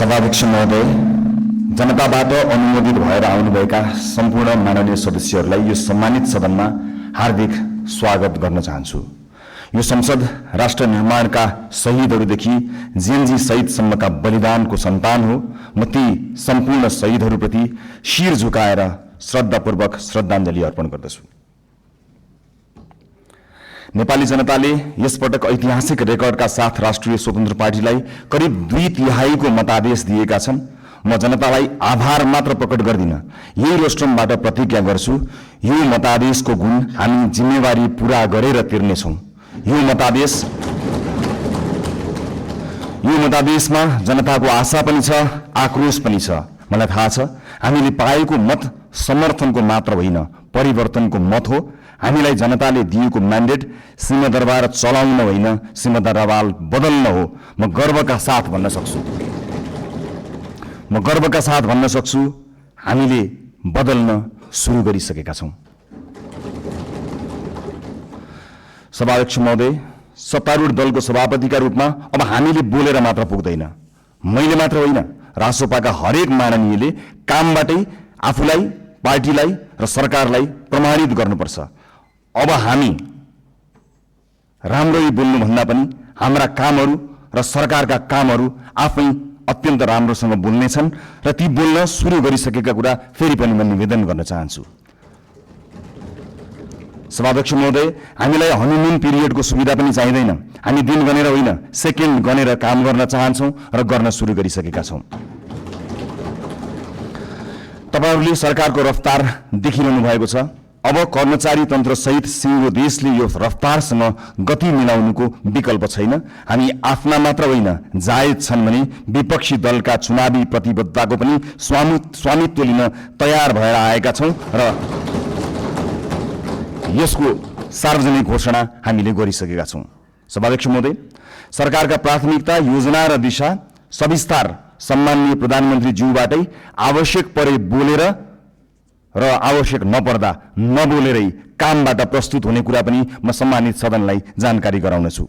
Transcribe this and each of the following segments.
सभाध्यक्ष महोदय, जनताबाट अनुमोदित भएर आउनुभएका सम्पूर्ण माननीय सदस्यहरूलाई यो सम्मानित सदनमा हार्दिक स्वागत गर्न चाहन्छु। यो संसद राष्ट्र निर्माणका शहीदहरूदेखि जेएनजी शहीदसम्मका बलिदानको सन्तान हो। म ती सम्पूर्ण शहीदहरूप्रति शिर झुकाएर श्रद्धापूर्वक श्रद्धाञ्जली अर्पण गर्दछु। नेपाली जनताले यसपटक ऐतिहासिक रेकर्डका साथ राष्ट्रिय स्वतन्त्र पार्टीलाई करिब 2/3 मतादेश दिएका छन्। म जनतालाई आभार मात्र प्रकट गर्दिन, यही रोस्ट्रमबाट प्रतिज्ञा गर्छु, यो मतादेशको गुण हामी जिम्मेवारी पूरा गरेर तिर्नेछौँ। यो मतादेशमा जनताको आशा पनि छ, आक्रोश पनि छ। मलाई थाहा छ हामीले पाएको मत समर्थनको मात्र होइन, परिवर्तनको मत हो। हामीलाई जनताले दिएको म्यान्डेट सिंहदरबार चलाउन होइन, सिंहदरबार बदल्न हो। म गर्वका साथ भन्न सक्छु हामीले बदल्न सुरु गरिसकेका छौँ। सभाध्यक्ष महोदय, सत्तारूढ दलको सभापतिका रूपमा अब हामीले बोलेर मात्र पुग्दैन। मैले मात्र होइन, रासोपाका हरेक माननीयले कामबाटै आफूलाई, पार्टीलाई र सरकारलाई प्रमाणित गर्नुपर्छ। अब हामी राम्ररी बोल्नुभन्दा पनि हाम्रा कामहरू र सरकारका कामहरू आफै अत्यन्त राम्रोसँग बोल्नेछन् र ती बोल्न सुरु गरिसकेका कुरा फेरि पनि म निवेदन गर्न चाहन्छु। सभाध्यक्ष महोदय, हामीलाई हनीमुन पिरियडको सुविधा पनि चाहिँदैन। हामी दिन गनेर होइन, सेकेन्ड गनेर काम गर्न चाहन्छौँ र गर्न सुरु गरिसकेका छौँ। तपाईहरूले सरकारको रफ्तार देखिरहनु भएको छ। अब कर्मचारी तन्त्र सहित सिङ्गो देशले यो रफ्तारसँग गति मिलाउनुको विकल्प छैन। हामी आफ्ना मात्र होइन, जायज छन् भने विपक्षी दलका चुनावी प्रतिबद्धताको पनि स्वामित्व लिन तयार भएर आएका छौँ र यसको सार्वजनिक घोषणा हामीले गरिसकेका छौँ। सभाध्यक्ष महोदय, सरकारका प्राथमिकता, योजना र दिशा सविस्तार सम्माननीय प्रधानमन्त्री ज्यूबाटै आवश्यक परे बोलेर र आवश्यक नपर्दा नबोलेरै कामबाट प्रस्तुत हुने कुरा पनि म सम्मानित सदनलाई जानकारी गराउनेछु।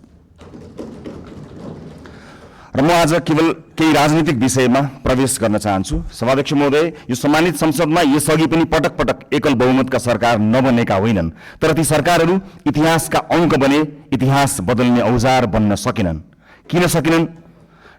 र म आज केवल केही राजनीतिक विषयमा प्रवेश गर्न चाहन्छु। सभाध्यक्ष महोदय, यो सम्मानित संसदमा यसअघि पनि पटक पटक एकल बहुमतका सरकार नबनेका होइनन्, तर ती सरकारहरू इतिहासका अङ्क बने, इतिहास बदल्ने औजार बन्न सकेनन्। किन सकेनन्?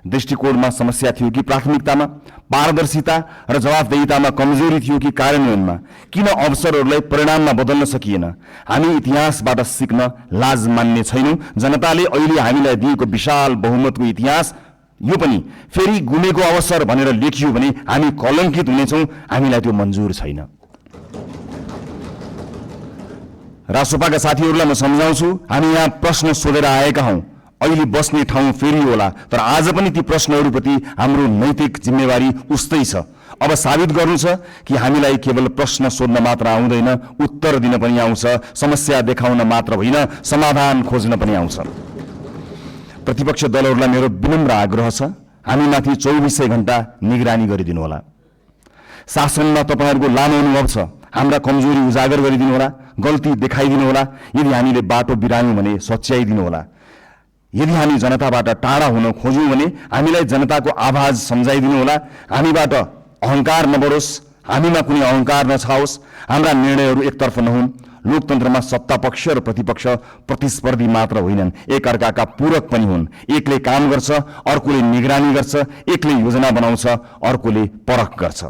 दृष्टिकोणमा समस्या थियो कि प्राथमिकतामा, पारदर्शिता र जवाफदेहितामा कमजोरी थियो कि कार्यान्वयनमा? किन अवसरहरूलाई परिणाममा बदल्न सकिएन? हामी इतिहासबाट सिक्न लाज मान्ने छैनौँ। जनताले अहिले हामीलाई दिएको विशाल बहुमतको इतिहास यो पनि फेरि गुमेको अवसर भनेर लेखियो भने हामी कलङ्कित हुनेछौँ। हामीलाई त्यो मन्जुर छैन। रासोपाका साथीहरूलाई म सम्झाउँछु, हामी यहाँ प्रश्न सोधेर आएका हौँ। अहिले बस्ने ठाउँ फेरि होला, तर आज पनि ती प्रश्नहरूप्रति हाम्रो नैतिक जिम्मेवारी उस्तै छ। अब साबित गर्नु छ कि हामीलाई केवल प्रश्न सोध्न मात्र आउँदैन, उत्तर दिन पनि आउँछ। समस्या देखाउन मात्र होइन, समाधान खोज्न पनि आउँछ। प्रतिपक्ष दलहरूलाई मेरो विनम्र आग्रह छ, हामीमाथि 24 घण्टा निगरानी गरिदिनु होला। शासनमा तपाईँहरूको लामो अनुभव छ, हाम्रा कमजोरी उजागर गरिदिनु होला, गल्ती देखाइदिनु होला। यदि हामीले बाटो बिरायौँ भने सच्याइदिनु होला। यदि हामी जनताबाट टाढा हुन खोज्यौँ भने हामीलाई जनताको आवाज सम्झाइदिनु होला। हामीबाट अहङ्कार नबढोस्, हामीमा कुनै अहङ्कार नछाओस्, हाम्रा निर्णयहरू एकतर्फ नहुन्। लोकतन्त्रमा सत्ता पक्ष र प्रतिपक्ष प्रतिस्पर्धी मात्र होइनन्, एकअर्काका पूरक पनि हुन्। एकले काम गर्छ, अर्कोले निगरानी गर्छ। एकले योजना बनाउँछ, अर्कोले परख गर्छ।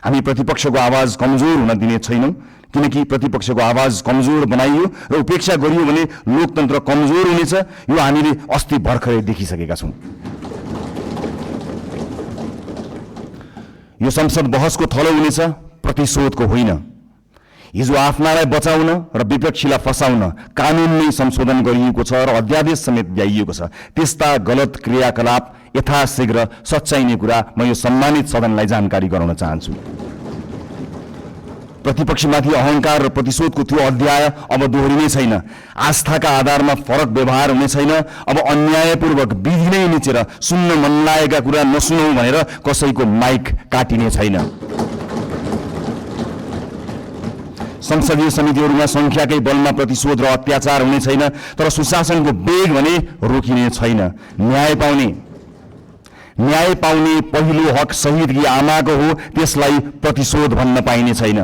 हामी प्रतिपक्षको आवाज कमजोर हुन दिने छैनौँ, किनकि प्रतिपक्षको आवाज कमजोर बनाइयो र उपेक्षा गरियो भने लोकतन्त्र कमजोर हुनेछ। यो हामीले अस्ति भर्खरै देखिसकेका छौँ। यो संसद बहसको थलो हुनेछ, प्रतिशोधको होइन। हिजो आफ्नालाई बचाउन र विपक्षीलाई फसाउन कानुनमै संशोधन गरिएको छ र अध्यादेश समेत ल्याइएको छ। त्यस्ता गलत क्रियाकलाप यथाशीघ्र सच्याइने कुरा म यो सम्मानित सदनलाई जानकारी गराउन चाहन्छु। प्रतिपक्षमाथि अहङ्कार र प्रतिशोधको त्यो अध्याय अब दोहोरिने छैन। आस्थाका आधारमा फरक व्यवहार हुने छैन। अब अन्यायपूर्वक विधि नै निचेर सुन्न मन लागेका कुरा नसुनौ भनेर कसैको माइक काटिने छैन। संसदीय समितिहरूमा संख्याकै बलमा प्रतिशोध र अत्याचार हुने छैन, तर सुशासनको वेग भने रोकिने छैन। न्याय पाउने न्याय पाउने पहिलो हक शहीदकी आमाको हो, त्यसलाई प्रतिशोध भन्न पाइने छैन।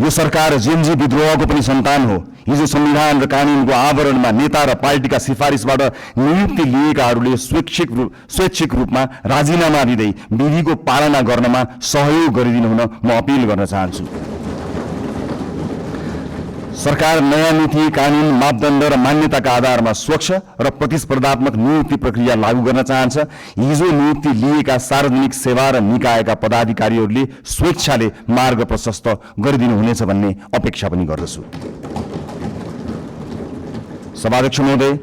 यो सरकार जेनजी विद्रोहको पनि सन्तान हो। हिजो संविधान र कानूनको आवरणमा नेता र पार्टीका सिफारिसबाट नियुक्ति लिएकाहरूले स्वैच्छिक रूपमा राजीनामा दिँदै विधिको पालना गर्नमा सहयोग गरिदिनु हुन म अपिल गर्न चाहन्छु। सरकार नयाँ नीति, कानून, मापदण्ड र मान्यताका आधारमा स्वच्छ र प्रतिस्पर्धात्मक नियुक्ति प्रक्रिया लागू गर्न चाहन्छ। हिजो नियुक्ति लिएका सार्वजनिक सेवा र निकायका पदाधिकारीहरूले स्वेच्छाले मार्ग प्रशस्त गरिदिनु हुनेछ भन्ने अपेक्षा पनि गर्दछु। सभाध्यक्ष महोदय,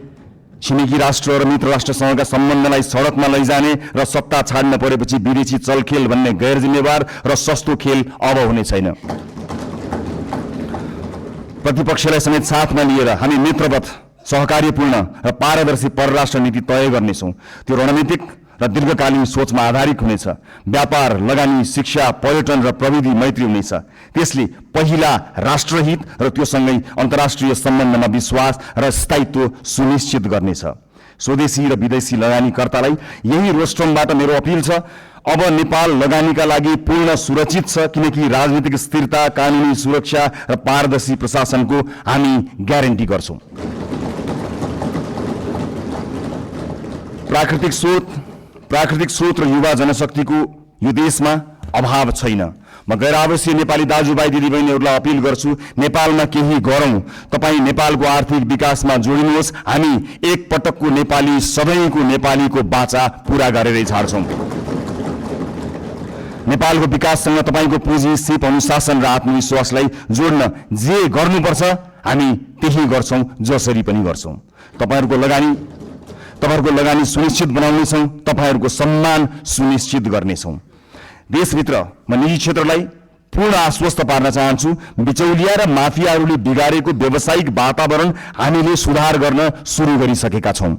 छिमेकी राष्ट्र र मित्र राष्ट्रसँगका सम्बन्धलाई सडकमा लैजाने र सत्ता छाड्न परेपछि विदेशी चलखेल भन्ने गैर जिम्मेवार र सस्तो खेल अब हुने छैन। प्रतिपक्षलाई समेत साथमा लिएर हामी मित्रवत, सहकार्यपूर्ण र पारदर्शी परराष्ट्र नीति तय गर्नेछौँ। त्यो रणनीतिक र दीर्घकालीन सोचमा आधारित हुनेछ। व्यापार, लगानी, शिक्षा, पर्यटन र प्रविधि मैत्री हुनेछ। त्यसले पहिला राष्ट्रहित र त्योसँगै अन्तर्राष्ट्रिय सम्बन्धमा विश्वास र स्थायित्व सुनिश्चित गर्नेछ। स्वदेशी र विदेशी लगानीकर्तालाई यही रोस्ट्रमबाट मेरो अपिल छ। अब नेपाल लगानीका लागि पूर्ण सुरक्षित छ, किनकि राजनीतिक स्थिरता, कानुनी सुरक्षा र पारदर्शी प्रशासनको हामी ग्यारेन्टी गर्छौँ। प्राकृतिक स्रोत र युवा जनशक्तिको यो देशमा अभाव छैन। म गैर आवासीय नेपाली दाजुभाइ दिदीबहिनीहरूलाई अपिल गर्छु, नेपालमा केही गरौँ। तपाईँ नेपालको आर्थिक विकासमा जोडिनुहोस्। हामी एक पटकको नेपाली, सधैँको नेपालीको बाचा पूरा गरेरै छाड्छौँ। नेपालको विकाससँग तपाईँको पुँजी, सिप, अनुशासन र आत्मविश्वासलाई जोड्न जे गर्नुपर्छ हामी त्यही गर्छौँ, जसरी पनि गर्छौँ। तपाईँहरूको लगानी सुनिश्चित बनाउनेछौँ, तपाईँहरूको सम्मान सुनिश्चित गर्नेछौँ। देशभित्र म निजी क्षेत्रलाई पूर्ण आश्वस्त पार्न चाहन्छु। बिचौलिया र माफियाहरूले बिगारेको व्यावसायिक वातावरण हामीले सुधार गर्न सुरु गरिसकेका छौँ।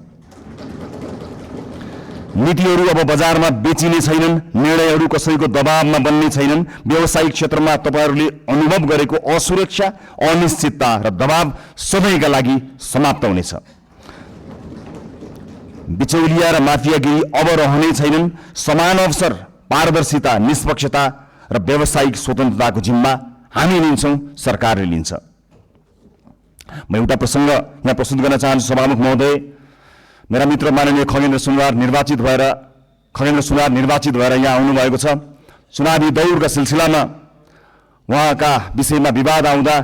नीतिहरू अब बजारमा बेचिने छैनन्, निर्णयहरू कसैको दबावमा बन्ने छैनन्। व्यावसायिक क्षेत्रमा तपाईँहरूले अनुभव गरेको असुरक्षा, अनिश्चितता र दबाव सधैँका लागि समाप्त हुनेछ। बिचौलिया र माफियागिरी अब रहने छैनन्। समान अवसर, पारदर्शिता, निष्पक्षता र व्यावसायिक स्वतन्त्रताको जिम्मा हामी लिन्छौँ, सरकारले लिन्छ। म एउटा प्रसङ्ग यहाँ प्रस्तुत गर्न चाहन्छु। सभामुख महोदय, मेरा मित्र माननीय खगेन्द्र सुनवार निर्वाचित भएर यहाँ आउनुभएको छ। चुनावी दौडका सिलसिलामा उहाँका विषयमा विवाद आउँदा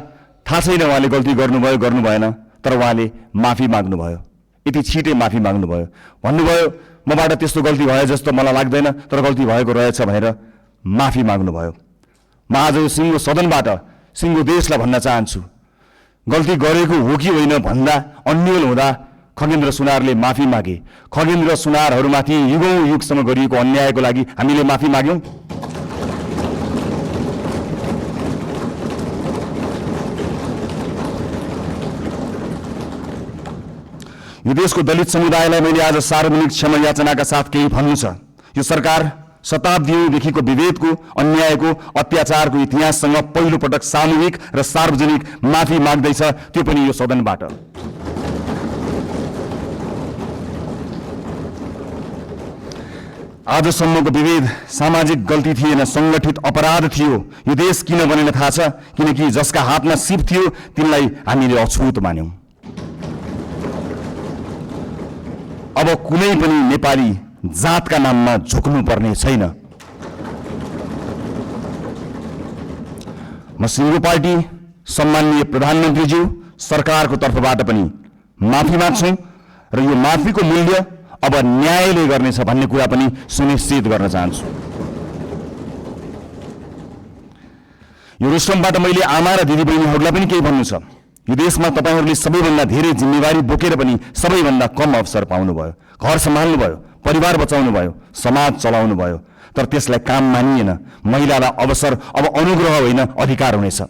थाहा छैन उहाँले गल्ती गर्नुभयो गर्नु भएन, तर उहाँले माफी माग्नुभयो। यति छिटै माफी माग्नुभयो। भन्नुभयो मबाट त्यस्तो गल्ती भयो जस्तो मलाई लाग्दैन, तर गल्ती भएको रहेछ भनेर माफी माग्नुभयो। म आज यो सिङ्गो सदनबाट सिङ्गो देशलाई भन्न चाहन्छु, गल्ती गरेको हो कि होइन भन्दा अन्यल हुँदा खगेन्द्र सुनारले माफी मागे। खगेन्द्र सुनारहरूमाथि युगौं युगसम्म गरिएको अन्यायको लागि हामीले माफी माग्यौं। यो देशको दलित समुदायलाई मैले आज सार्वजनिक क्षमा याचनाका साथ केही भन्नु छ। यो सरकार शताब्दीदेखिको विभेदको, अन्यायको, अत्याचारको इतिहाससँग पहिलो पटक सामूहिक र सार्वजनिक माफी माग्दैछ, त्यो पनि यो सदनबाट। आजसम्मको विभेद सामाजिक गल्ती थिएन, संगठित अपराध थियो। यो देश किन बनेन थाहा छ? किनकि जसका हातमा सिप थियो तिनलाई हामीले अछुत मान्यौं। अब कुनै पनि नेपाली जातका नाममा झुक्नु पर्ने छैन। म सिङ्गो पार्टी, सम्माननीय प्रधानमन्त्रीज्यू, सरकारको तर्फबाट पनि माफी माग्छौं र यो माफीको मूल्य अब न्यायले गर्नेछ भन्ने कुरा पनि सुनिश्चित गर्न चाहन्छु। यो रोस्ट्रमबाट मैले आमा र दिदीबहिनीहरूलाई पनि केही भन्नु छ। यो देशमा तपाईहरूले सबैभन्दा धेरै जिम्मेवारी बोकेर पनि सबैभन्दा कम अवसर पाउनुभयो। घर सम्हाल्नुभयो, परिवार बचाउनुभयो, समाज चलाउनुभयो, तर त्यसलाई काम मानिएन। महिलालाई अवसर अब अनुग्रह होइन, अधिकार हुनेछ।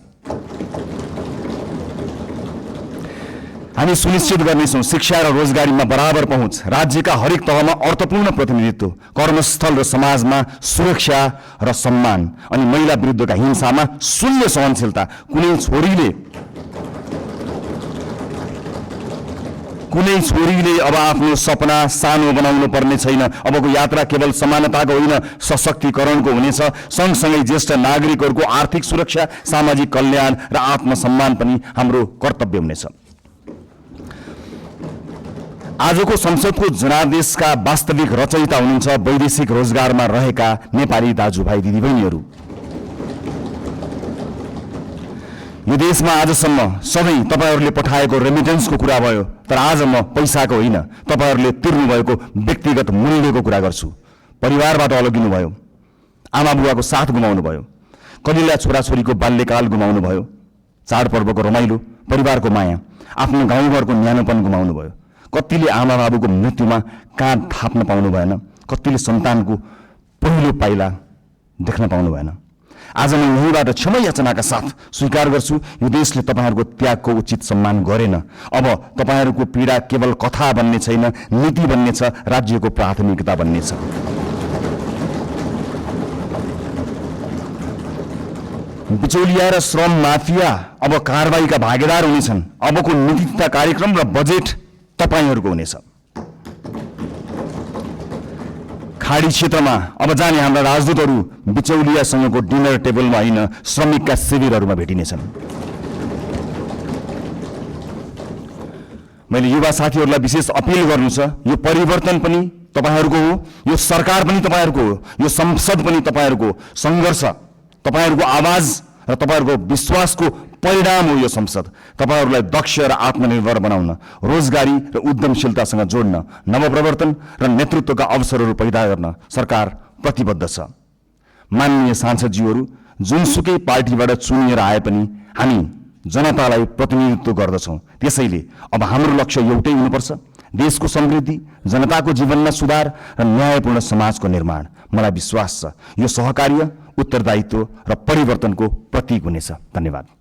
हामी सुनिश्चित गर्नेछौँ शिक्षा र रोजगारीमा बराबर पहुँच, राज्यका हरेक तहमा अर्थपूर्ण प्रतिनिधित्व, कर्मस्थल र समाजमा सुरक्षा र सम्मान, अनि महिला विरुद्धका हिंसामा शून्य सहनशीलता। कुनै छोरीले अब आफ्नो सपना सानो बनाउनु पर्ने छैन। अबको यात्रा केवल समानताको होइन, सशक्तिकरणको हुनेछ। सँगसँगै ज्येष्ठ नागरिकहरूको आर्थिक सुरक्षा, सामाजिक कल्याण र आत्मसम्मान पनि हाम्रो कर्तव्य हुनेछ। आजको संसदको जनादेशका वास्तविक रचयिता हुनुहुन्छ वैदेशिक रोजगारमा रहेका नेपाली दाजुभाइ दिदीबहिनीहरू। यो देशमा आजसम्म सधैँ तपाईहरूले पठाएको रेमिटेन्सको कुरा भयो, तर आज म पैसाको होइन, तपाईहरूले तिर्नुभएको व्यक्तिगत मूल्यको कुरा गर्छु। परिवारबाट अलगिनु भयो, आमा बुवाको साथ गुमाउनु भयो, कलिला छोराछोरीको बाल्यकाल गुमाउनु भयो, चाडपर्वको रमाइलो, परिवारको माया, आफ्नो गाउँघरको न्यानोपन गुमाउनु भयो। कतिले आमा बाबुको मृत्युमा काँध थाप्न पाउनु भएन, कतिले सन्तानको पहिलो पाइला देख्न पाउनु भएन। आज म यहीँबाट क्षमा याचनाका साथ स्वीकार गर्छु, यो देशले तपाईहरूको त्यागको उचित सम्मान गरेन। अब तपाईहरूको पीडा केवल कथा बन्ने छैन, नीति बन्नेछ, राज्यको प्राथमिकता बन्नेछ। बिचौलिया र श्रम माफिया अब कारबाहीका भागीदार हुनेछन्। अबको नीति तथा कार्यक्रम र बजेट तपाईहरूको हुनेछ। खाडी क्षेत्रमा अब जाने हाम्रा राजदूतहरू बिचौलियासँगको डिनर टेबलमा होइन, श्रमिकका शिविरहरूमा भेटिनेछन्। मैले युवा साथीहरूलाई विशेष अपिल गर्नु छ, यो परिवर्तन पनि तपाईहरूको हो, यो सरकार पनि तपाईहरूको हो, यो संसद पनि तपाईहरूको सङ्घर्ष, तपाईहरूको आवाज र तपाईहरूको विश्वासको परिणाम हो यो संसद। तपाईहरूलाई दक्ष र आत्मनिर्भर बनाउन, रोजगारी र उद्यमशीलतासँग जोड्न, नवप्रवर्तन र नेतृत्वका अवसरहरू पैदा गर्न सरकार प्रतिबद्ध छ। माननीय सांसदज्यूहरू, जुनसुकै पार्टीबाट चुनिएर आए पनि हामी जनतालाई प्रतिनिधित्व गर्दछौँ। त्यसैले अब हाम्रो लक्ष्य एउटै हुनुपर्छ, देशको समृद्धि, जनताको जीवनमा सुधार र न्यायपूर्ण समाजको निर्माण। मलाई विश्वास छ यो सहकार्य, उत्तरदायित्व र परिवर्तनको प्रतीक हुनेछ। धन्यवाद।